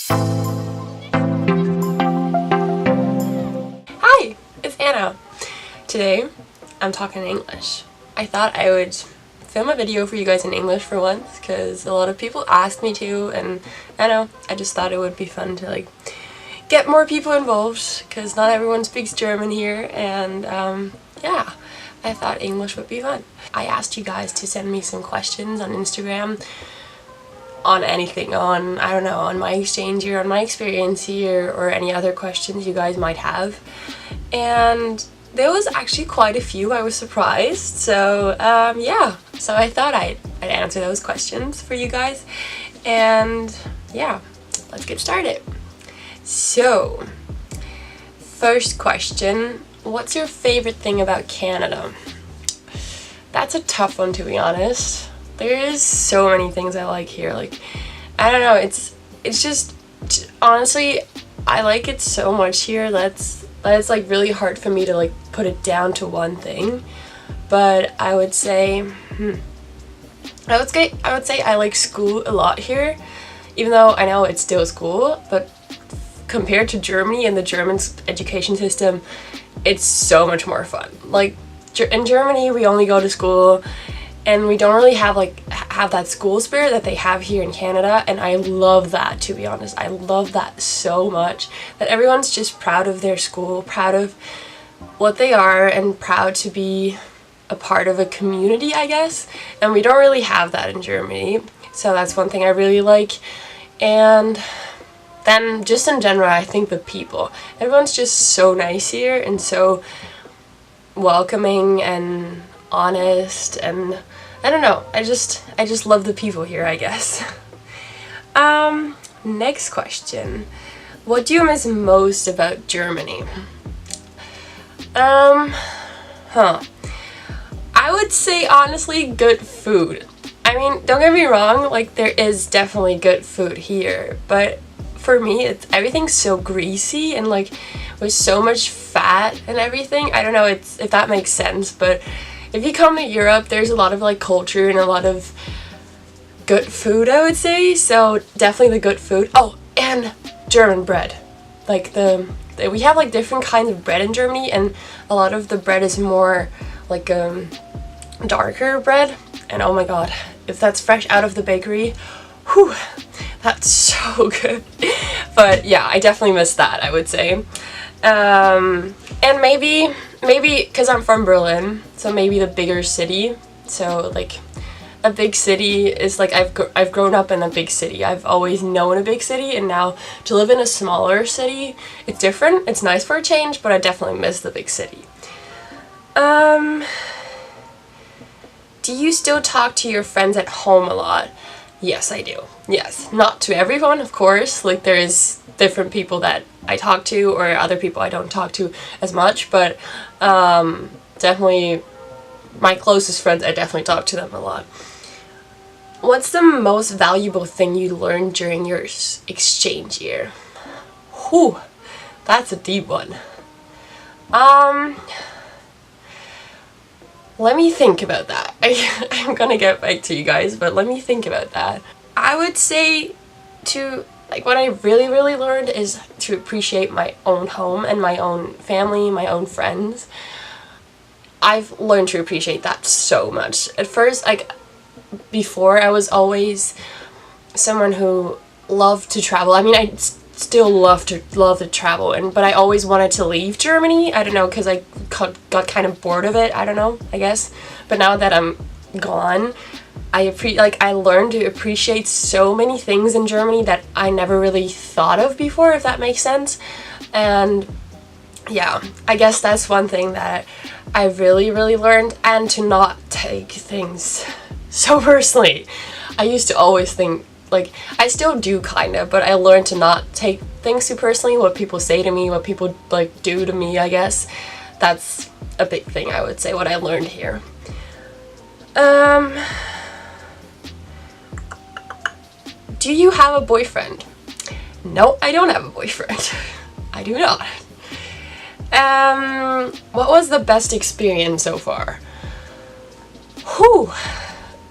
Hi, it's Anna. Today, I'm talking English. I thought I would film a video for you guys in English for once, because a lot of people asked me to, and I just thought it would be fun to like get more people involved, because not everyone speaks German here, and yeah, I thought English would be fun. I asked you guys to send me some questions on Instagram on anything, on, I don't know, on my exchange here, on my experience here, or any other questions you guys might have. And there was actually quite a few. I was surprised. So yeah, so I thought I'd answer those questions for you guys. And yeah, let's get started. So, first question, what's your favorite thing about Canada? That's a tough one, to be honest. There is so many things I like here. Like, I don't know, it's just, honestly, I like it so much here that it's like really hard for me to like put it down to one thing. But I would say I like school a lot here, even though I know it's still school, but compared to Germany and the German education system, it's so much more fun. Like, in Germany, we only go to school and we don't really have that school spirit that they have here in Canada, and I love that, to be honest. I love that so much, that everyone's just proud of their school, proud of what they are, and proud to be a part of a community, I guess. And we don't really have that in Germany, so that's one thing I really like. And then just in general, I think the people. Everyone's just so nice here and so welcoming and honest, and I don't know, I just love the people here, I guess. Next question. What do you miss most about Germany? I would say, honestly, good food. I mean, don't get me wrong, like, there is definitely good food here, but for me, everything's so greasy and like with so much fat and everything. I don't know if that makes sense, but if you come to Europe, there's a lot of like culture and a lot of good food, I would say. So definitely the good food. Oh, and German bread. Like we have like different kinds of bread in Germany, and a lot of the bread is more like darker bread. And oh my god, if that's fresh out of the bakery, whew, that's so good. But yeah, I definitely miss that, I would say. And maybe because I'm from Berlin, so maybe the bigger city. So like a big city is like, I've grown up in a big city. I've always known a big city, and now to live in a smaller city, it's different. It's nice for a change, but I definitely miss the big city. Do you still talk to your friends at home a lot? Yes, I do. Yes. Not to everyone, of course. Like, there is different people that I talk to, or other people I don't talk to as much, but definitely my closest friends, I definitely talk to them a lot. What's the most valuable thing you learned during your exchange year? Whew, that's a deep one. Let me think about that. I'm gonna get back to you guys, but let me think about that. I would say what I really, really learned is to appreciate my own home and my own family, my own friends. I've learned to appreciate that so much. At first, before, I was always someone who loved to travel. I mean, I still love to travel, but I always wanted to leave Germany. I don't know, because I got kind of bored of it. I don't know, I guess. But now that I'm gone, I learned to appreciate so many things in Germany that I never really thought of before, if that makes sense. And yeah, I guess that's one thing that I really, really learned, and to not take things so personally. I used to always think, like, I still do kind of, but I learned to not take things too personally, what people say to me, what people like do to me, I guess. That's a big thing, I would say, what I learned here. Do you have a boyfriend? No, I don't have a boyfriend. I do not. What was the best experience so far? Whew,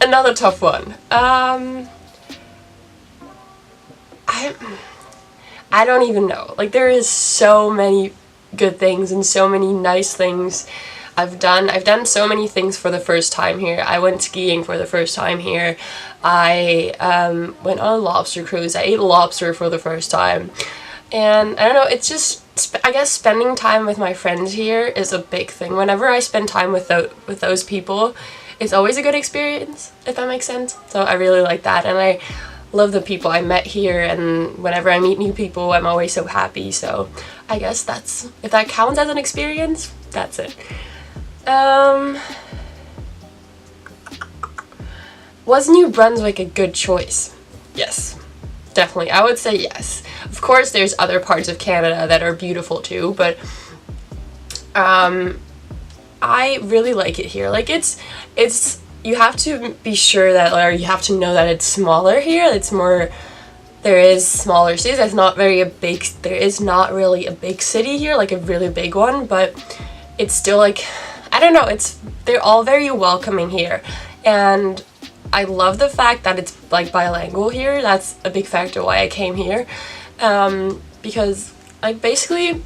another tough one. I don't even know. Like, there is so many good things and so many nice things I've done. I've done so many things for the first time here. I went skiing for the first time here. I went on a lobster cruise. I ate lobster for the first time. And I don't know, it's just, I guess spending time with my friends here is a big thing. Whenever I spend time with those people, it's always a good experience, if that makes sense. So I really like that, and I love the people I met here, and whenever I meet new people, I'm always so happy. So I guess that's, if that counts as an experience, that's it. Was New Brunswick a good choice? Yes, definitely. I would say yes. Of course, there's other parts of Canada that are beautiful too, but I really like it here. Like, it's you have to be sure that, or you have to know that it's smaller here. It's more, there is smaller cities. There is not really a big city here, like a really big one, but it's still like, I don't know, they're all very welcoming here. And I love the fact that it's like bilingual here. That's a big factor why I came here. Because like basically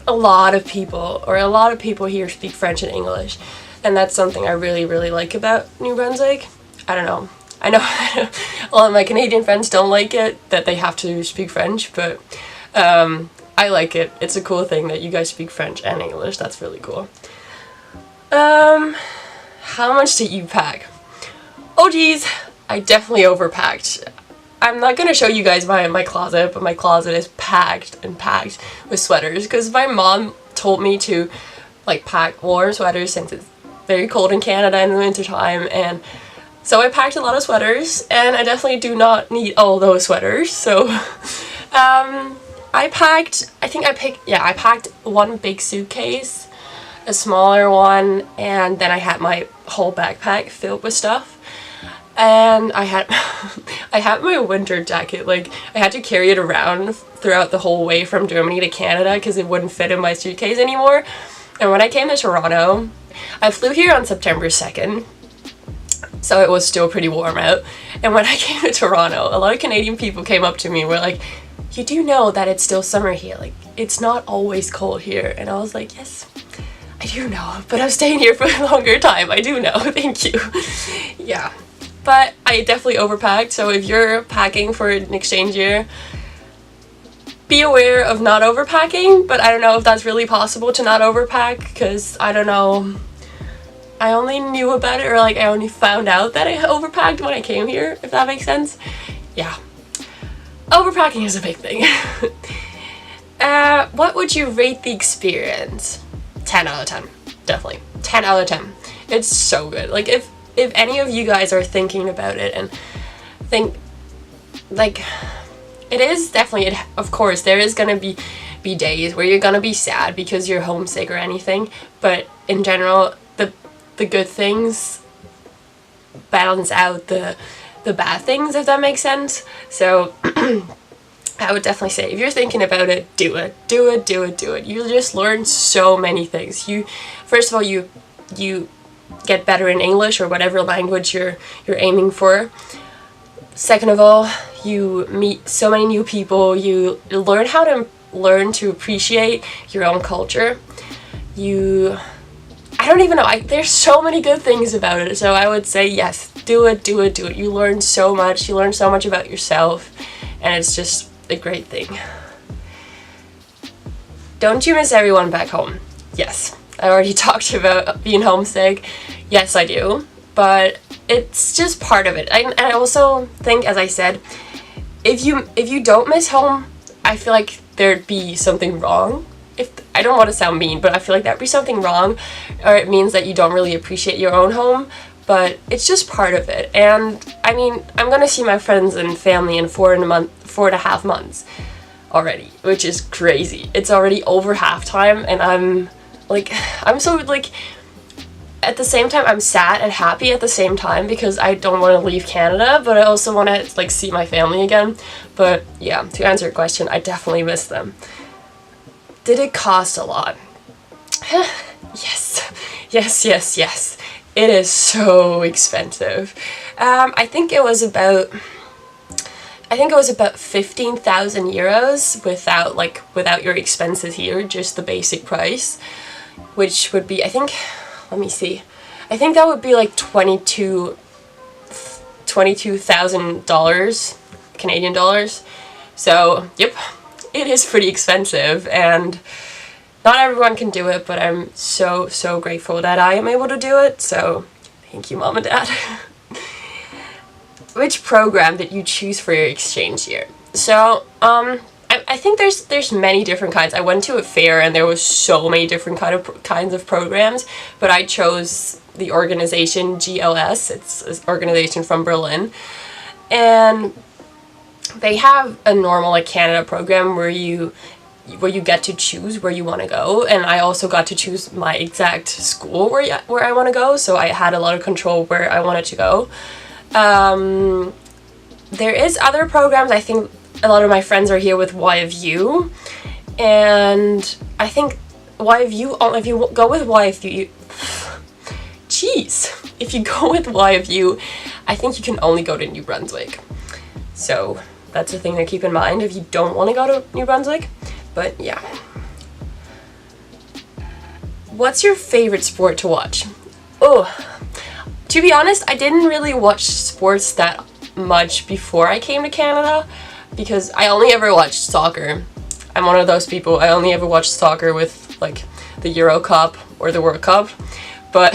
a lot of people here speak French and English, and that's something I really, really like about New Brunswick. I don't know. I know a lot of my Canadian friends don't like it, that they have to speak French, but I like it. It's a cool thing that you guys speak French and English. That's really cool. How much did you pack? Oh geez, I definitely overpacked. I'm not gonna show you guys my closet, but my closet is packed with sweaters, because my mom told me to like pack warm sweaters since it's very cold in Canada in the winter time, and so I packed a lot of sweaters, and I definitely do not need all those sweaters. So I packed one big suitcase, a smaller one, and then I had my whole backpack filled with stuff. And I had my winter jacket. Like, I had to carry it around throughout the whole way from Germany to Canada because it wouldn't fit in my suitcase anymore. And when I came to Toronto, I flew here on September 2nd, so it was still pretty warm out. And when I came to Toronto, a lot of Canadian people came up to me and were like, "You do know that it's still summer here, like it's not always cold here." And I was like, "Yes, I do know, but I'm staying here for a longer time. I do know, thank you." Yeah. But I definitely overpacked, so if you're packing for an exchange year, be aware of not overpacking. But I don't know if that's really possible to not overpack, because I don't know, I only knew about it, or like I only found out that I overpacked when I came here, if that makes sense. Yeah, overpacking is a big thing. What would you rate the experience? 10 out of 10, definitely 10 out of 10. It's so good. Like, if any of you guys are thinking about it and think, like, it is definitely, of course, there is gonna be days where you're gonna be sad because you're homesick or anything, but in general, the good things balance out the bad things, if that makes sense. So I would definitely say, if you're thinking about it, do it. You'll just learn so many things. First of all, you get better in English or whatever language you're aiming for. Second of all, you meet so many new people. You learn how to appreciate your own culture. I don't even know, there's so many good things about it, so I would say yes, do it. You learn so much about yourself, and it's just a great thing. Don't you miss everyone back home? Yes. I already talked about being homesick. Yes, I do, but it's just part of it. And I also think, as I said, if you don't miss home, I feel like there'd be something wrong. I don't want to sound mean, but I feel like that'd be something wrong, or it means that you don't really appreciate your own home. But it's just part of it. And I mean, I'm gonna see my friends and family in 4.5 months already, which is crazy. It's already over halftime, and I'm so, like, at the same time, I'm sad and happy at the same time, because I don't want to leave Canada, but I also want to, like, see my family again. But yeah, to answer your question, I definitely miss them. Did it cost a lot? Yes. It is so expensive. I think it was about I think it was about 15,000 euros without your expenses here, just the basic price, which would be, I think, let me see, I think that would be like $22,000 Canadian dollars. So yep, it is pretty expensive, and not everyone can do it, but I'm so grateful that I am able to do it, so thank you, Mom and Dad. Which program did you choose for your exchange year? So, I think there's many different kinds. I went to a fair and there was so many different kinds of programs, but I chose the organization GLS. It's an organization from Berlin, and they have a normal like Canada program where you get to choose where you want to go, and I also got to choose my exact school where I want to go, so I had a lot of control where I wanted to go. There is other programs. I think a lot of my friends are here with YFU, and I think YFU, if you go with YFU, if you go with YFU, I think you can only go to New Brunswick. So that's a thing to keep in mind if you don't want to go to New Brunswick. But yeah. What's your favorite sport to watch? Oh, to be honest, I didn't really watch sports that much before I came to Canada, because I only ever watched soccer. I'm one of those people. I only ever watched soccer with like the Euro Cup or the World Cup. But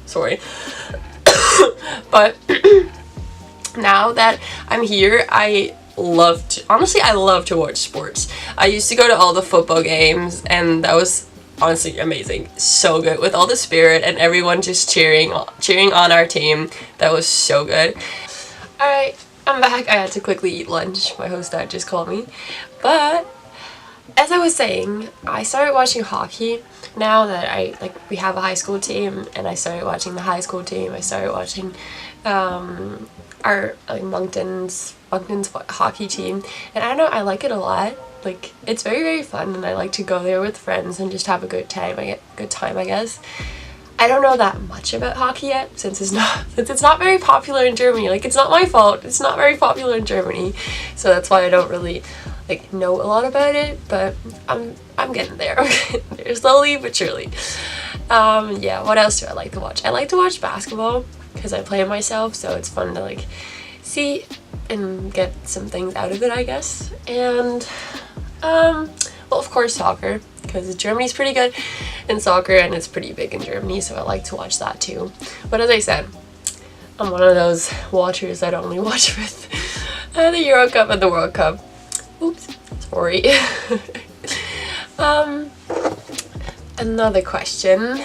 sorry. But now that I'm here, I love to watch sports. I used to go to all the football games, and that was honestly amazing. So good, with all the spirit and everyone just cheering on our team. That was so good. Alright, I'm back. I had to quickly eat lunch. My host dad just called me. But as I was saying, I started watching hockey now that we have a high school team, and I started watching the high school team. I started watching our Moncton's hockey team, and I don't know, I like it a lot. Like, it's very fun, and I like to go there with friends and just have a good time. I guess. I don't know that much about hockey yet, since it's not very popular in Germany. Like, it's not my fault. It's not very popular in Germany, so that's why I don't really like know a lot about it. But I'm getting there. Okay, slowly but surely. Yeah. What else do I like to watch? I like to watch basketball because I play it myself, so it's fun to like see and get some things out of it, I guess. And well, of course, soccer, because Germany's pretty good in soccer and it's pretty big in Germany, so I like to watch that too. But as I said, I'm one of those watchers that only watch with the Euro Cup and the World Cup. Oops, sorry. Another question.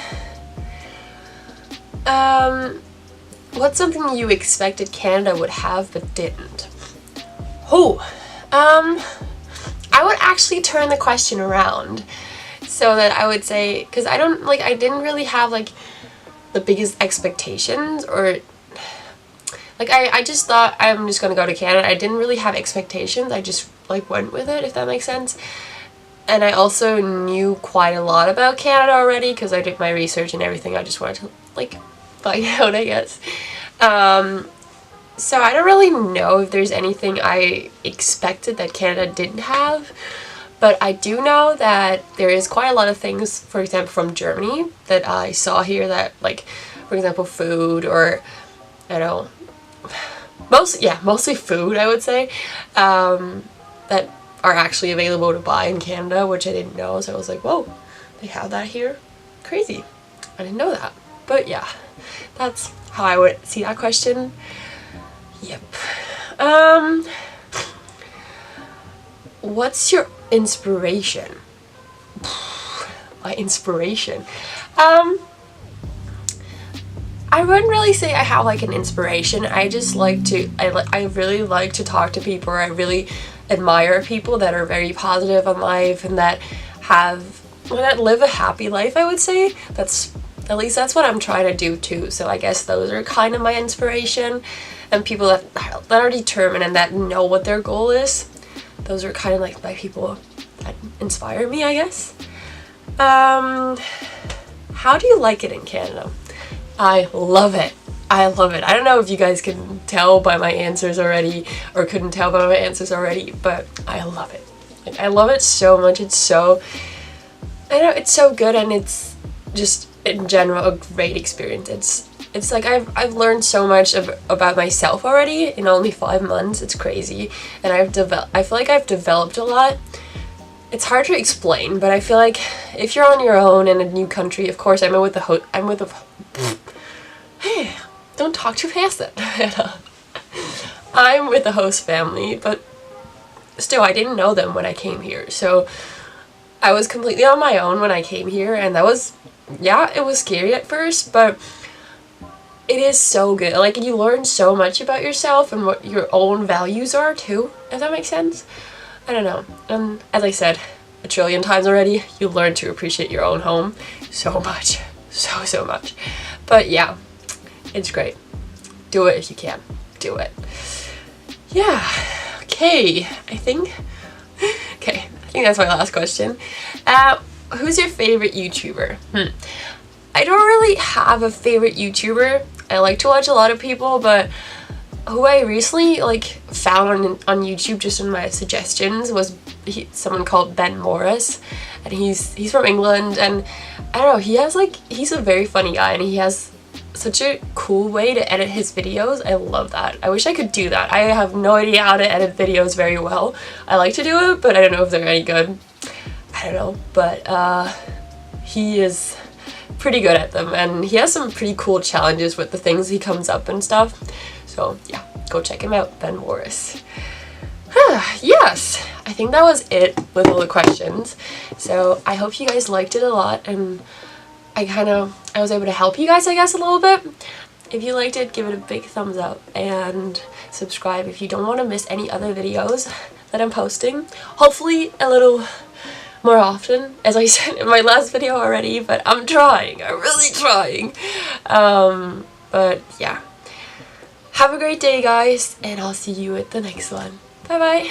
What's something you expected Canada would have but didn't? I would actually turn the question around, so that I would say, because I didn't really have like the biggest expectations, or like I just thought I'm just gonna go to Canada. I didn't really have expectations. I just like went with it, if that makes sense. And I also knew quite a lot about Canada already because I did my research and everything. I just wanted to like find out, I guess. So I don't really know if there's anything I expected that Canada didn't have, but I do know that there is quite a lot of things, for example, from Germany that I saw here that, like, for example, food, or, I don't know, mostly food, I would say, that are actually available to buy in Canada, which I didn't know, so I was like, whoa, they have that here? Crazy. I didn't know that. But yeah, that's how I would see that question. Yep. What's your inspiration? My inspiration. I wouldn't really say I have like an inspiration. I just like to, I really like to talk to people. I really admire people that are very positive in life and that live a happy life, I would say. At least that's what I'm trying to do too. So I guess those are kind of my inspiration. And people that are determined and that know what their goal is. Those are kind of like my people that inspire me, I guess. How do you like it in Canada? I love it. I love it. I don't know if you guys can tell by my answers already, or couldn't tell by my answers already, but I love it. Like, I love it so much. It's so, I know, it's so good, and it's just in general a great experience. It's like I've learned so much about myself already in only 5 months. It's crazy, and I feel like I've developed a lot. It's hard to explain, but I feel like if you're on your own in a new country, of course, I'm with a hey, don't talk too fast then. I'm with a host family, but still, I didn't know them when I came here, so I was completely on my own when I came here, and that was, yeah, it was scary at first, but it is so good. Like, you learn so much about yourself and what your own values are too, if that makes sense. I don't know. And as I said a trillion times already, you learn to appreciate your own home so much. So much. But yeah, it's great. Do it if you can. Do it. Yeah. Okay. I think that's my last question. Who's your favorite YouTuber? I don't really have a favorite YouTuber. I like to watch a lot of people, but who I recently found on YouTube just in my suggestions was someone called Ben Morris, and he's from England, and I don't know, he's a very funny guy, and he has such a cool way to edit his videos. I love that. I wish I could do that. I have no idea how to edit videos very well. I like to do it, but I don't know if they're any good. I don't know, but he is pretty good at them, and he has some pretty cool challenges with the things he comes up and stuff. So yeah, go check him out, Ben Morris. Yes, I think that was it with all the questions. So I hope you guys liked it a lot, and I was able to help you guys, I guess, a little bit. If you liked it, give it a big thumbs up and subscribe if you don't want to miss any other videos that I'm posting. Hopefully a little more often, as I said in my last video already, but I'm trying. I'm really trying. But yeah. Have a great day, guys, and I'll see you at the next one. Bye bye.